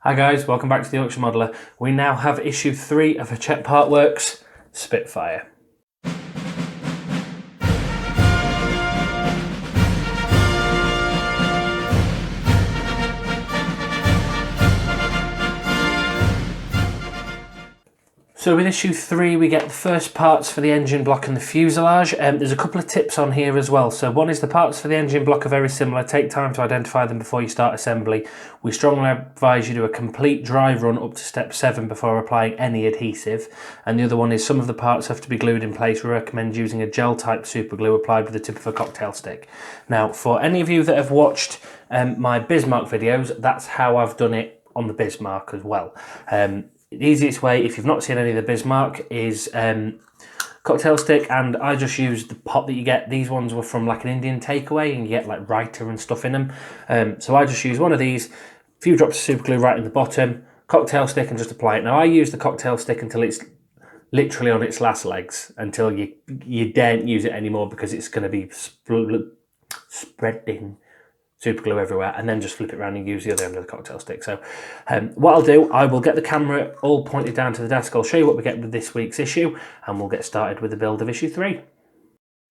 Hi guys, welcome back to the Yorkshire Modeller. We now have issue 3 of Hachette Partworks, Spitfire. So with issue 3 we get the first parts for the engine block and the fuselage. There's a couple of tips on here as well. So one is the parts for the engine block are very similar. Take time to identify them before you start assembly. We strongly advise you do a complete dry run up to step 7 before applying any adhesive. And the other one is some of the parts have to be glued in place. We recommend using a gel type super glue applied with the tip of a cocktail stick. Now for any of you that have watched my Bismarck videos, that's how I've done it on the Bismarck as well. The easiest way, if you've not seen any of the Bismarck, is cocktail stick, and I just use the pot that you get. These ones were from like an Indian takeaway and you get like Raita and stuff in them. So I just use one of these, a few drops of super glue right in the bottom, cocktail stick, and just apply it. Now I use the cocktail stick until it's literally on its last legs, until you daren't use it anymore because it's going to be spreading super glue everywhere, and then just flip it around and use the other end of the cocktail stick. So what I'll do, I will get the camera all pointed down to the desk. I'll show you what we get with this week's issue, and we'll get started with the build of issue 3.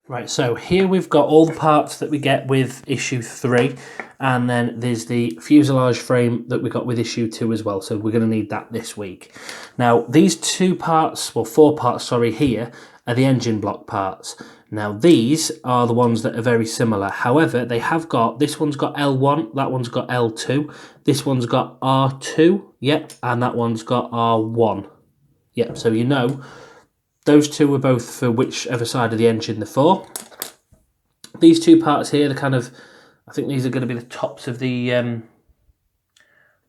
Right, so here we've got all the parts that we get with issue 3, and then there's the fuselage frame that we got with issue 2 as well, so we're going to need that this week. Now these 4 parts here are the engine block parts. Now these are the ones that are very similar. However, they have got, this one's got L1, that one's got L2, this one's got R2, yep, and that one's got R1. Yep, so you know, those two are both for whichever side of the engine they're for. These 2 parts here, they're kind of, I think these are going to be the tops of the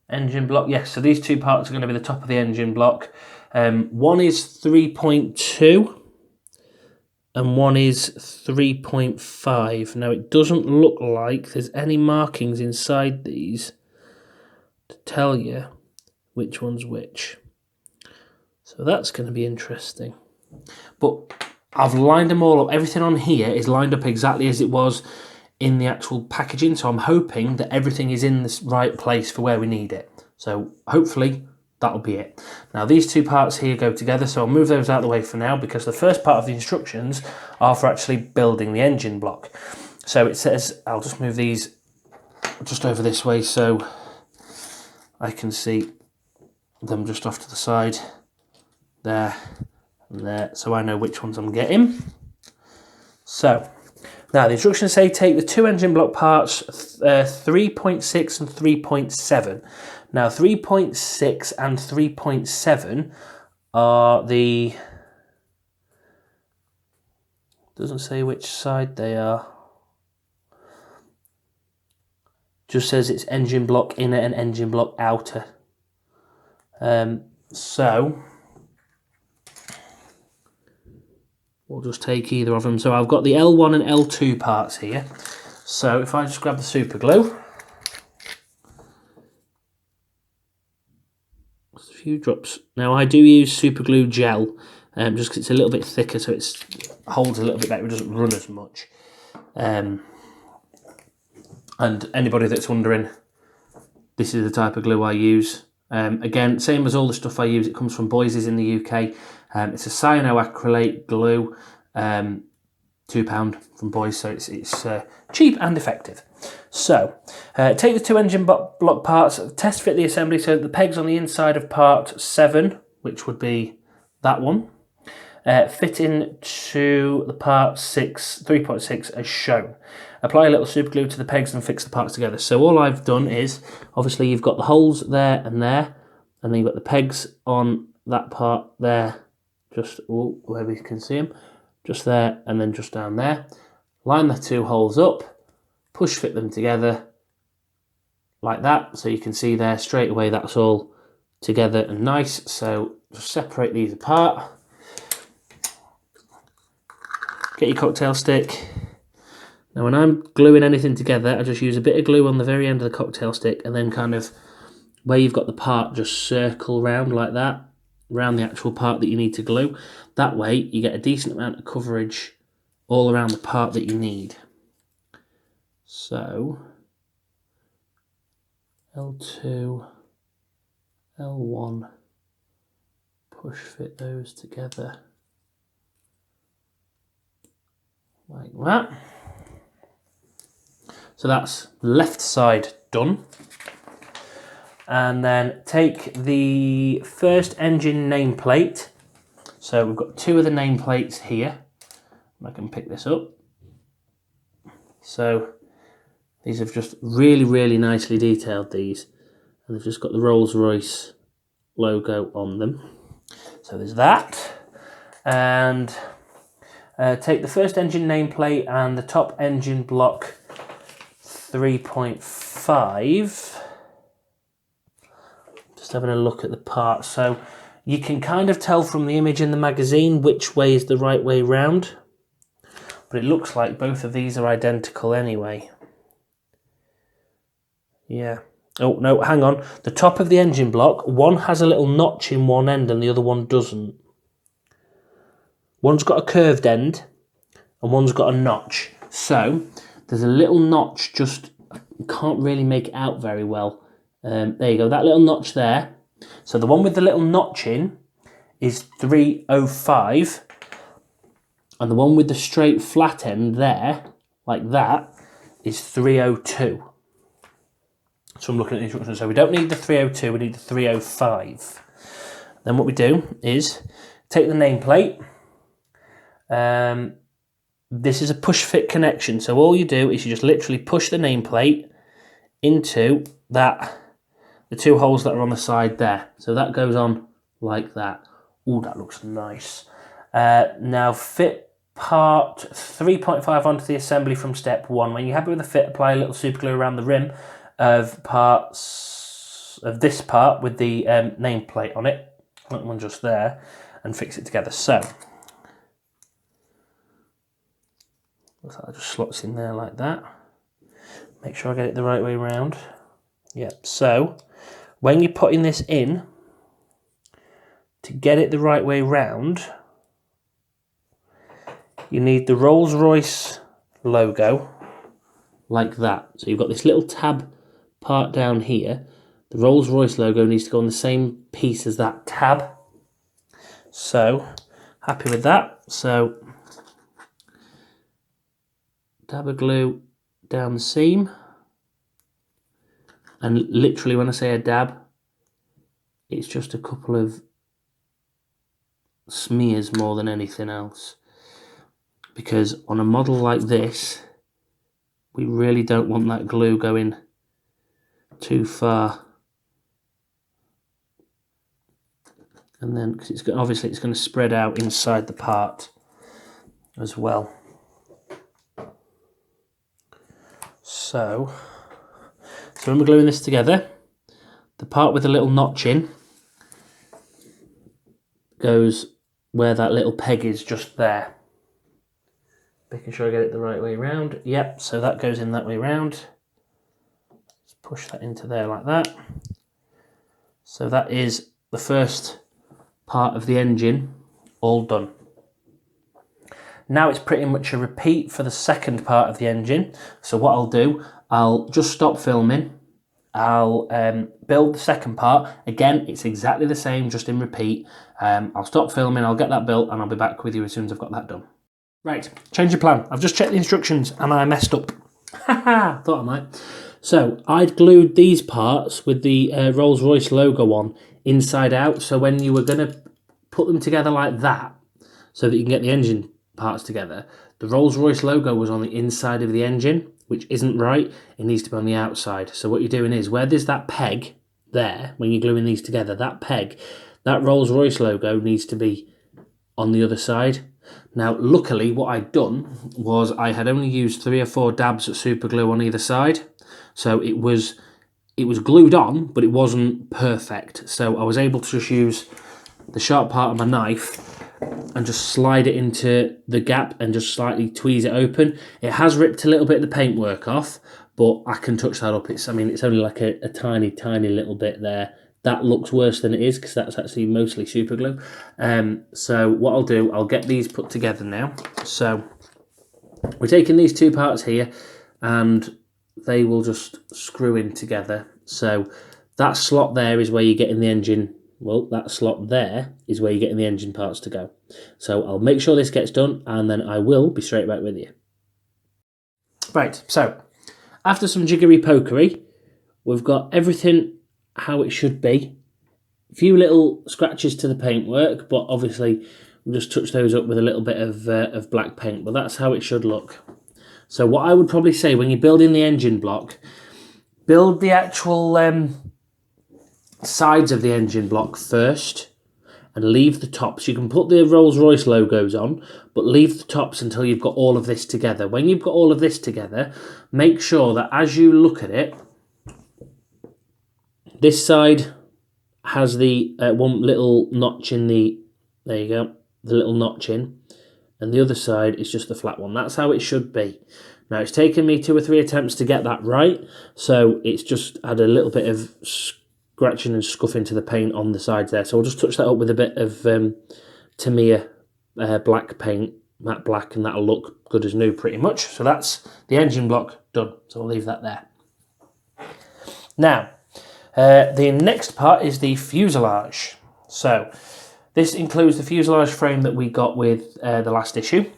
engine block. Yes, so these 2 parts are going to be the top of the engine block. One is 3.2. and one is 3.5. Now it doesn't look like there's any markings inside these to tell you which one's which. So that's going to be interesting. But I've lined them all up. Everything on here is lined up exactly as it was in the actual packaging. So I'm hoping that everything is in the right place for where we need it. So hopefully that'll be it. Now these 2 parts here go together, so I'll move those out of the way for now because the first part of the instructions are for actually building the engine block. So it says, I'll just move these just over this way so I can see them just off to the side, there and there, so I know which ones I'm getting. So now the instructions say take the 2 engine block parts, 3.6 and 3.7. Now 3.6 and 3.7 are the, doesn't say which side they are, just says it's engine block inner and engine block outer. So we'll just take either of them. So I've got the L1 and L2 parts here. So if I just grab the super glue, just a few drops. Now I do use super glue gel, just because it's a little bit thicker, so it holds a little bit better. It doesn't run as much. And anybody that's wondering, this is the type of glue I use. Again, same as all the stuff I use, it comes from Boise's in the UK. It's a cyanoacrylate glue, £2 from Boise, so it's cheap and effective. So, take the 2 engine block parts, test fit the assembly so that the pegs on the inside of part 7, which would be that one, fit into the part 3.6 as shown. Apply a little super glue to the pegs and fix the parts together. So all I've done is, obviously you've got the holes there, and then you've got the pegs on that part there, just where we can see them, just there and then just down there. Line the 2 holes up, push fit them together like that, so you can see there straight away that's all together and nice. So just separate these apart, get your cocktail stick. Now when I'm gluing anything together, I just use a bit of glue on the very end of the cocktail stick, and then kind of where you've got the part, just circle round like that, around the actual part that you need to glue. That way you get a decent amount of coverage all around the part that you need. So L2, L1, push fit those together like that. So that's left side done. And then take the first engine nameplate. So we've got two of the nameplates here. I can pick this up. So these have just really nicely detailed these. And they've just got the Rolls-Royce logo on them. So there's that. And take the first engine nameplate and the top engine block 3.5. Just having a look at the parts. So you can kind of tell from the image in the magazine which way is the right way round. But it looks like both of these are identical anyway. Yeah. Oh, no, hang on. The top of the engine block, one has a little notch in one end and the other one doesn't. One's got a curved end and one's got a notch. So there's a little notch, just can't really make it out very well. There you go, that little notch there. So the one with the little notch in is 305, and the one with the straight flat end there, like that, is 302. So I'm looking at the instructions. So we don't need the 302, we need the 305. Then what we do is take the nameplate. This is a push fit connection. So all you do is you just literally push the nameplate into that, the two holes that are on the side there. So that goes on like that. Ooh, that looks nice. Now fit part 3.5 onto the assembly from step 1. When you're happy with the fit, apply a little super glue around the rim of parts of this part with the nameplate on it. That one just there, and fix it together. So looks like it just slots in there like that. Make sure I get it the right way around. Yep, so when you're putting this in, to get it the right way round, you need the Rolls-Royce logo like that. So you've got this little tab part down here. The Rolls-Royce logo needs to go on the same piece as that tab. So, happy with that. So, dab of glue down the seam. And literally when I say a dab, it's just a couple of smears more than anything else. Because on a model like this, we really don't want that glue going too far. And then, because it's obviously it's going to spread out inside the part as well. So when we're gluing this together, the part with the little notch in goes where that little peg is, just there. Making sure I get it the right way round. Yep, so that goes in that way round. Just push that into there like that. So that is the first part of the engine all done. Now it's pretty much a repeat for the second part of the engine. So what I'll do, I'll just stop filming. I'll build the second part. Again, it's exactly the same, just in repeat. I'll stop filming, I'll get that built, and I'll be back with you as soon as I've got that done. Right, change of plan. I've just checked the instructions and I messed up. Haha, thought I might. So I'd glued these parts with the Rolls-Royce logo on inside out. So when you were going to put them together like that, so that you can get the engine parts together, the Rolls-Royce logo was on the inside of the engine, which isn't right. It needs to be on the outside. So what you're doing is, where there's that peg there, when you're gluing these together, that peg, that Rolls-Royce logo needs to be on the other side. Now, luckily, what I'd done was I had only used 3 or 4 dabs of super glue on either side. So it was glued on, but it wasn't perfect. So I was able to just use the sharp part of my knife and just slide it into the gap and just slightly tweeze it open. It has ripped a little bit of the paintwork off, but I can touch that up. It's only like a tiny little bit there. That looks worse than it is because that's actually mostly super glue. So what I'll do, I'll get these put together now. So we're taking these two parts here and they will just screw in together. So That slot there is where you're getting the engine, well, that slot there is where you're getting the engine parts to go. So I'll make sure this gets done and then I will be straight back with you. Right, so after some jiggery pokery, we've got everything how it should be. A few little scratches to the paintwork, but obviously we'll just touch those up with a little bit of black paint, but that's how it should look. So what I would probably say when you're building the engine block, build the actual sides of the engine block first and leave the tops. You can put the Rolls-Royce logos on, but leave the tops until you've got all of this together. When you've got all of this together, make sure that as you look at it, this side has the one little notch in the, there you go, the little notch in, and the other side is just the flat one. That's how it should be. Now, it's taken me 2 or 3 attempts to get that right, so it's just had a little bit of scratching and scuffing to the paint on the sides there. So I'll just touch that up with a bit of Tamiya black paint, matte black, and that'll look good as new pretty much. So that's the engine block done. So I'll leave that there. Now, the next part is the fuselage. So this includes the fuselage frame that we got with the last issue.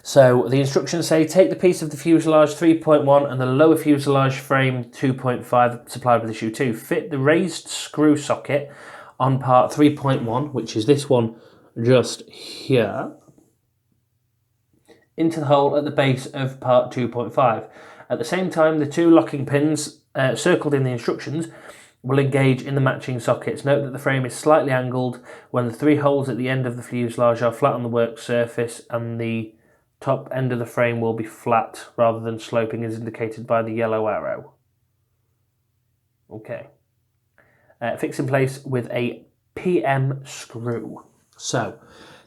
So the instructions say take the piece of the fuselage 3.1 and the lower fuselage frame 2.5 supplied with issue 2. Fit the raised screw socket on part 3.1, which is this one just here, into the hole at the base of part 2.5. At the same time, the 2 locking pins circled in the instructions will engage in the matching sockets. Note that the frame is slightly angled when the 3 holes at the end of the fuselage are flat on the work surface, and the top end of the frame will be flat rather than sloping as indicated by the yellow arrow. Okay. Fix in place with a PM screw. So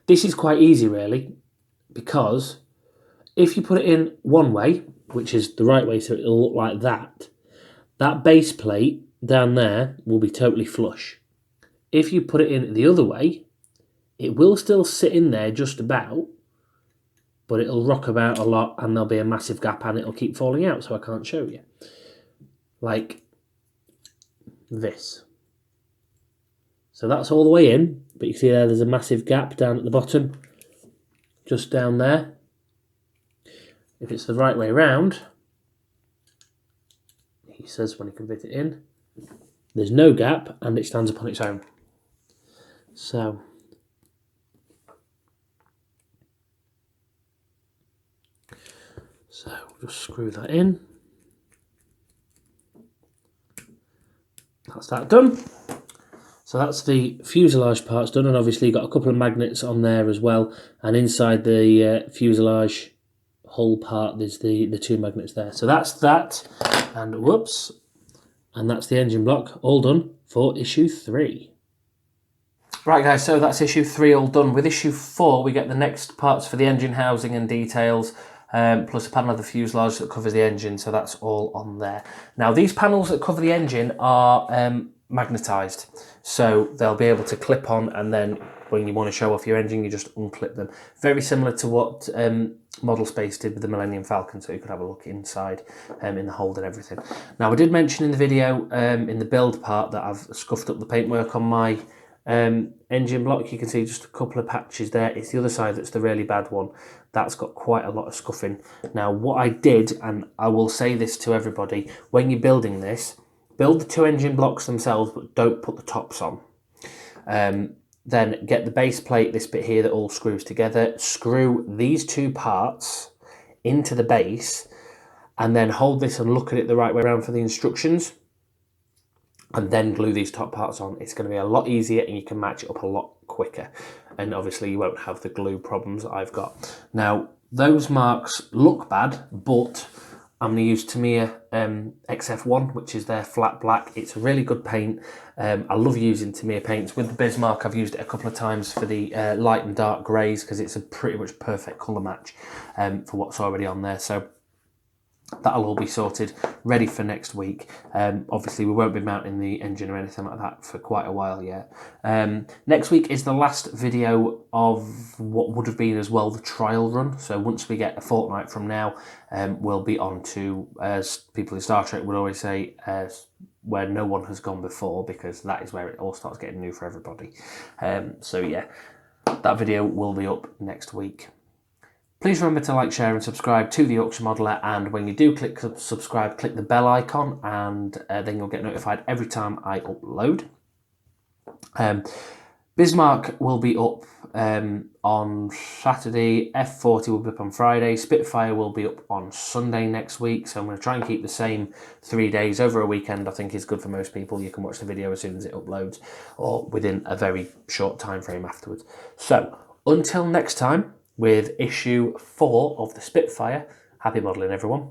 this is quite easy really, because if you put it in one way, which is the right way, so it'll look like that, that base plate down there will be totally flush. If you put it in the other way, it will still sit in there just about, but it'll rock about a lot and there'll be a massive gap and it'll keep falling out, so I can't show you. Like this. So that's all the way in, but you see there's a massive gap down at the bottom, just down there. If it's the right way round, he says when he can fit it in, there's no gap and it stands up on its own. So just screw that in. That's that done. So that's the fuselage parts done, and obviously you've got a couple of magnets on there as well, and inside the fuselage whole part there's the 2 magnets there. So that's that, and whoops, and that's the engine block all done for issue 3. Right guys, so that's issue 3 all done. With issue 4 we get the next parts for the engine housing and details, plus a panel of the fuselage that covers the engine, so that's all on there. Now these panels that cover the engine are magnetised, so they'll be able to clip on, and then when you want to show off your engine you just unclip them. Very similar to what Model Space did with the Millennium Falcon, so you could have a look inside in the hold and everything. Now I did mention in the video, in the build part, that I've scuffed up the paintwork on my engine block. You can see just a couple of patches there. It's the other side that's the really bad one. That's got quite a lot of scuffing. Now what I did, and I will say this to everybody, when you're building this, build the 2 engine blocks themselves, but don't put the tops on. Then get the base plate, this bit here that all screws together, screw these 2 parts into the base, and then hold this and look at it the right way around for the instructions, and then glue these top parts on. It's going to be a lot easier and you can match it up a lot quicker. And obviously you won't have the glue problems that I've got. Now, those marks look bad, but I'm going to use Tamiya XF-1, which is their flat black. It's a really good paint. I love using Tamiya paints. With the Bismarck, I've used it a couple of times for the light and dark greys, because it's a pretty much perfect colour match for what's already on there. So that'll all be sorted, ready for next week. Obviously, we won't be mounting the engine or anything like that for quite a while yet. Next week is the last video of what would have been as well the trial run. So once we get a fortnight from now, we'll be on to, as people in Star Trek would always say, where no one has gone before, because that is where it all starts getting new for everybody. So yeah, that video will be up next week. Please remember to like, share and subscribe to the Yorkshire Modeller, and when you do click subscribe, click the bell icon, and then you'll get notified every time I upload. Bismarck will be up on Saturday, F40 will be up on Friday, Spitfire will be up on Sunday next week, so I'm going to try and keep the same 3 days over a weekend. I think is good for most people. You can watch the video as soon as it uploads, or within a very short time frame afterwards. So until next time, with issue 4 of the Spitfire, happy modelling everyone.